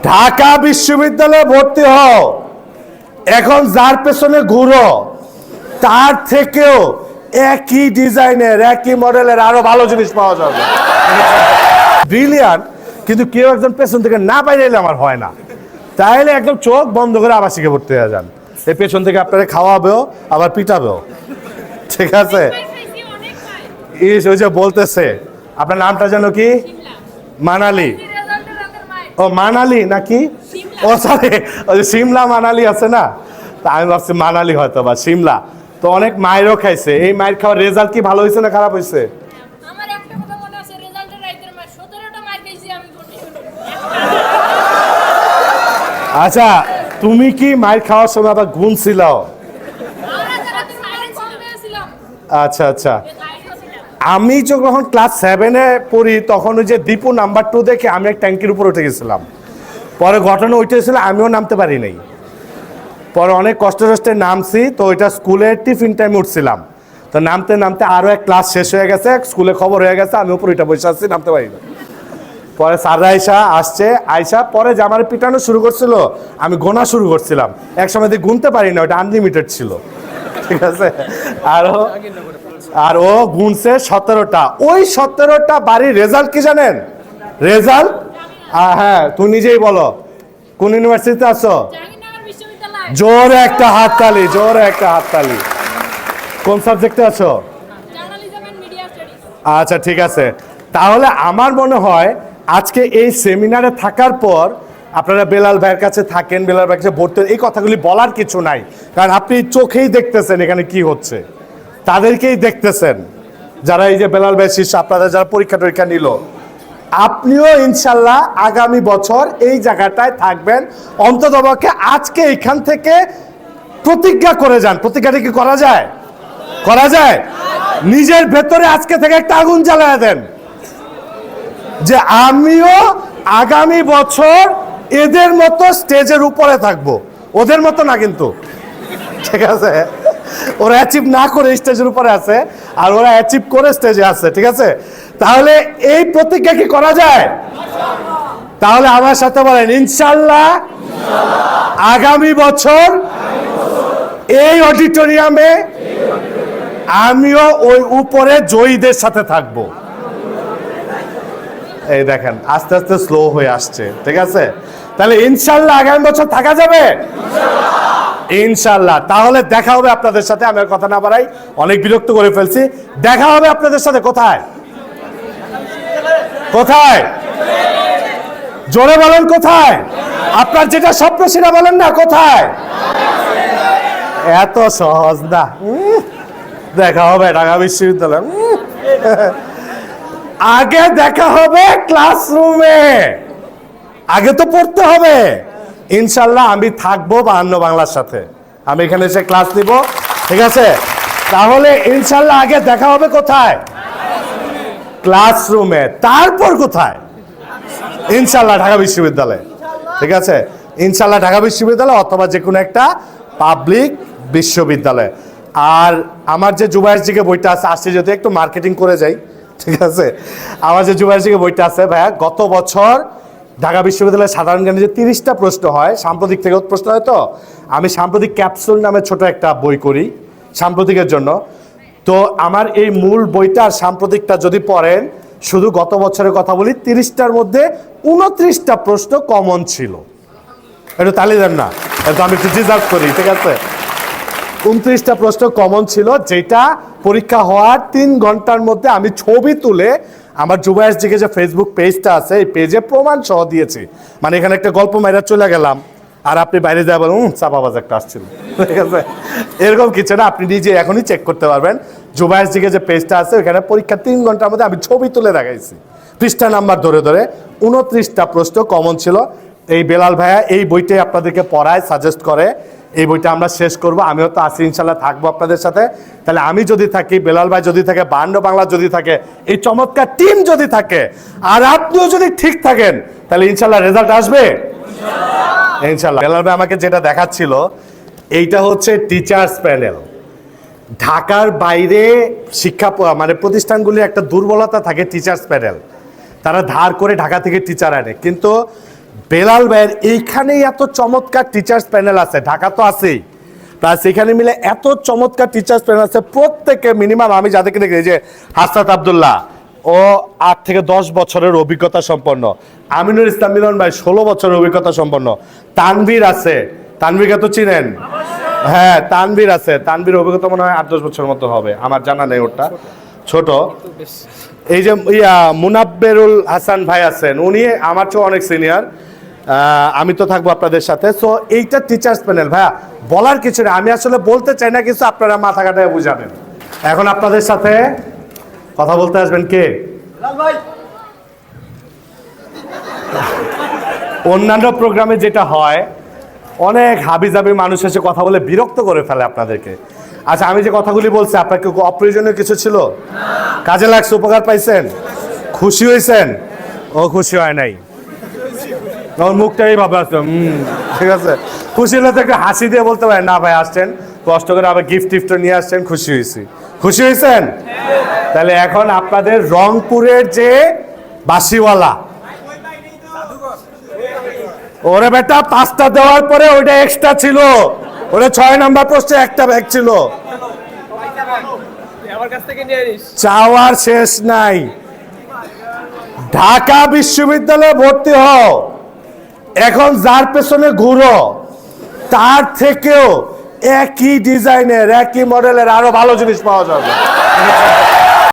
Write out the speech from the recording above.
ঢাকা বিশ্ববিদ্যালয়ে ভর্তি হও, এখন যার পেছনে ঘুরো তার থেকেও একই ডিজাইনের একই মডেলের আরো ভালো জিনিস পাওয়া যাবে। ব্রিলিয়ান্ট, কিন্তু কেউ একজন পেছন থেকে না বাইরে আমার হয় না, তাইলে একদম চোখ বন্ধ করে আবাসিকে ভর্তি হয়ে যান। এই পেছন থেকে আপনারা খাওয়াবেও আবার পিটাবেও, ঠিক আছে? ওই যে বলতেছে আপনার নামটা যেন কি? মানালি। ও মানালি নাকি? ও সরি, ওই যে সিমলা মানালি আছে না, তা আমি ভাবছি মানালি হয়তো বা সিমলা। তো অনেক মায়েরও খাইছে, এই মায়ের খাওয়ার রেজাল্ট কি ভালো হয়েছে না খারাপ হয়েছে? আচ্ছা, তুমি কি মায়ের খাওয়ার সময় আবার গুনছিল? আচ্ছা আচ্ছা, আমি যখন ক্লাস 7-এ পড়ি তখন ওই যে দীপু নাম্বার 2 দেখে আমি এক ট্যাঙ্কির উপর উঠে গেছিলাম। পরে ঘটনা ওইটা ছিল, আমিও নামতে পারি নাই। পরে অনেক কষ্টে নামছি, তো ওইটা স্কুলের টিফিন টাইমে উঠছিলাম। তো নামতে নামতে আরও এক ক্লাস শেষ হয়ে গেছে, স্কুলে খবর হয়ে গেছে, আমি উপর ওইটা বসে আসছি, নামতে পারি না। পরে স্যাররা আইসা পরে যে আমার পিটানো শুরু করছিল, আমি গোনা শুরু করছিলাম। এক সময় দিয়ে গুনতে পারি না, ওটা আনলিমিটেড ছিল, ঠিক আছে? আর ও গুনছে 17টা। ওই 17টা বাড়ির রেজাল্ট কি জানেন? রেজাল্ট, হ্যাঁ তুমি নিজেই বলো কোন ইউনিভার্সিটিতে আছো? জোরে একটা হাততালি, জোরে একটা হাততালি। কোন সাবজেক্টে আছো? আচ্ছা ঠিক আছে, তাহলে আমার মনে হয় আজকে এই সেমিনারে থাকার পর আপনারা বেলাল ভাইয়ের কাছে থাকেন, বেলাল ভাইয়ের কাছে ভর্তি, এই কথাগুলি বলার কিছু নাই, কারণ আপনি চোখেই দেখতেছেন এখানে কি হচ্ছে, তাদেরকেই দেখতেছেন যারা এই যে বেলাল ভাইয়ের শিষ্য, আপনারা যারা পরীক্ষা টরীক্ষা নিল। আপনিও ইনশাল্লাহ আগামী বছর এই জায়গাটায় থাকবেন। অন্ততপক্ষে আজকে এখান থেকে প্রতিজ্ঞা করে যান। প্রতিজ্ঞাটা কি করা যায়? করা যায়। নিজের ভেতরে আজকে থেকে একটা আগুন জ্বালায় দেন যে আমিও আগামী বছর এদের মতো স্টেজের উপরে থাকবো, ওদের মতো না কিন্তু, ঠিক আছে? ওরা অ্যাচিভ না করে স্টেজের উপরে আছে, আর ওরা অ্যাচিভ করে স্টেজে আছে, ঠিক আছে? তাহলে এই প্রতিজ্ঞা কি করা যায়? তাহলে আমার সাথে বলেন ইনশাল্লাহ আগামী বছর এই অডিটোরিয়ামে আমিও ওই উপরে জয়ীদের সাথে থাকব। এই দেখেন আস্তে আস্তে স্লো হয়ে আসছে, ঠিক আছে? তাহলে ইনশাল্লাহ আগামী বছর থাকা যাবে ইনশাল্লাহ। তাহলে দেখা হবে আপনাদের সাথে, আমি আর কথা না বাড়াই, অনেক বিরক্ত করে ফেলছি। দেখা হবে আপনাদের সাথে কোথায়? কোথায়? জোরে বলেন কোথায়? আপনার যেটা স্বপ্ন সেটা বলেন না, কোথায়? এত সহজ না। দেখা হবে ঢাকা বিশ্ববিদ্যালয়, আগে দেখা হবে ক্লাসরুমে, আগে তো পড়তে হবে। ইনশাল্লাহ আমি থাকবো 52 বাংলার সাথে, আমি এখানে এসে ক্লাস নিব, ঠিক আছে? তাহলে ইনশাল্লাহ আগে দেখা হবে কোথায়? ক্লাসরুমে। তারপর কোথায়? ইনশাল্লাহ ঢাকা বিশ্ববিদ্যালয়ে, ঠিক আছে? ইনশাল্লাহ ঢাকা বিশ্ববিদ্যালয় অথবা যে কোনো একটা পাবলিক বিশ্ববিদ্যালয়। আর আমার যে জুবাইরজিকে বইটা আছে, আসছে যদি একটু মার্কেটিং করে যাই, ঠিক আছে? আমার যে জুবাইরজিকে বইটা আছে ভাইয়া, গত বছর ঢাকা বিশ্ববিদ্যালয়ের সাধারণ জ্ঞানে যে 30টা প্রশ্ন হয়, সাম্প্রতিক থেকে প্রশ্ন হয়, তো আমি সাম্প্রতিক ক্যাপসুল নামে ছোট একটা বই করি সাম্প্রতিকের জন্য। তো আমার এই মূল বইটা আর সাম্প্রতিকটা যদি পড়েন, শুধু গত বছরের কথা বলি, 30টার মধ্যে 29টা প্রশ্ন কমন ছিল। একটু তালি দেন না, এটা আমি একটু ডিজার্ভ করি, ঠিক আছে? 29টা প্রশ্ন কমন ছিল, যেটা পরীক্ষা হওয়ার 3 ঘন্টার মধ্যে আমি ছবি তুলে আমার জুবাইরজিকে যে ফেসবুক পেজটা আছে, এই পেজে প্রমাণ সহ দিয়েছি। মানে এখানে একটা গল্প মাইরা চলে গেলাম, আর আপনি বাইরে যা বলেন চাপাবাজ একটা আসছিল, ঠিক আছে? এরকম কিছু না, আপনি নিজে এখনই চেক করতে পারবেন। জুবাইরজিকে যে পেজটা আছে, ওখানে পরীক্ষা 3 ঘন্টার মধ্যে আমি ছবি তুলে দেখাইছি, পৃষ্ঠা নাম্বার ধরে ধরে। 29টা প্রশ্ন কমন ছিল। এই বেলাল ভাইয়া এই বইটাই আপনাদেরকে পড়ায়, সাজেস্ট করে। এই বইটা আমরা শেষ করব, আমিও তো আসি ইনশাল্লাহ, থাকবো আপনাদের সাথে। তাহলে আমি যদি থাকি, বেলাল ভাই যদি থাকে, 52 বাংলা যদি থাকে, এই চমৎকার টিম যদি থাকে, আর আপনিও যদি ঠিক থাকেন, তাহলে ইনশাল্লাহ রেজাল্ট আসবে ইনশাল্লাহ। বেলাল ভাই আমাকে যেটা দেখাচ্ছিল, এইটা হচ্ছে টিচার্স প্যানেল। ঢাকার বাইরে শিক্ষা মানে প্রতিষ্ঠানগুলির একটা দুর্বলতা থাকে টিচার্স প্যানেল, তারা ধার করে ঢাকা থেকে টিচার আনে, কিন্তু বেলাল ভাইয়ের এইখানেই এত চমৎকার টিচার্স প্যানেল আছে, ঢাকা তো আছেই, প্লাস এখানে মিলে এত চমৎকার টিচার্স প্যানেল আছে, প্রত্যেকে মিনিমাম আমি যাদেরকে দেখি, এই যে হাসনাত আব্দুল্লাহ, ও 8 থেকে 10 বছরের অভিজ্ঞতা সম্পন্ন, আমিনুল ইসলাম মিলন ভাই 16 বছরের অভিজ্ঞতা সম্পন্ন, তানভীর আছে, তানভীরকে তো চিনেন, হ্যাঁ তানভীর আছে, তানভীর অভিজ্ঞতা মনে হয় 8-10 বছরের মতো হবে, আমার জানা নেই, ওটা ছোট। এই যে মুনাব্বেরুল হাসান ভাই আছেন, উনি আমার চেয়ে অনেক সিনিয়র, আমি তো থাকবো আপনাদের সাথে। সো এইটা টিচার্স প্যানেল ভাইয়া, বলার কিছু নেই, আমি আসলে বলতে চাই না কিছু, আপনারা মাথা কাটায় বুঝাবেন। এখন আপনাদের সাথে কথা বলতে আসবেন কে? অন্যান্য প্রোগ্রামে যেটা হয়, অনেক হাবিজাবি মানুষ এসে কথা বলে বিরক্ত করে ফেলে আপনাদেরকে। আচ্ছা, আমি যে কথাগুলি বলছি আপনার কি অপ্রয়োজনীয় কিছু ছিল? কাজে লাগছে, উপকার পাইছেন, খুশি হয়েছেন? ও খুশি হয় নাই, আমার মুখটা এইভাবে আসছে, ঠিক আছে। খুশি হলে তো একটা হাসি দিয়ে বলতে পারেন, না ভাই আসছেন কষ্ট করে, আবার গিফট টিফট নিয়ে আসছেন, খুশি হয়েছি। খুশি হয়েছেন? তাহলে এখন আপনাদের রংপুরের যে বাসিওয়ালা, ওরে বেটা 5টা দেওয়ার পরে ওইটা এক্সট্রা ছিল, ওটা 6 নাম্বার পোস্টে একটা ব্যাগ ছিল, চাওয়ার শেষ নাই। ঢাকা বিশ্ববিদ্যালয়ে ভর্তি হও, এখন যার পেছনে ঘুরো তার থেকেও একই ডিজাইনের একই মডেলের আরো ভালো জিনিস পাওয়া যাবে।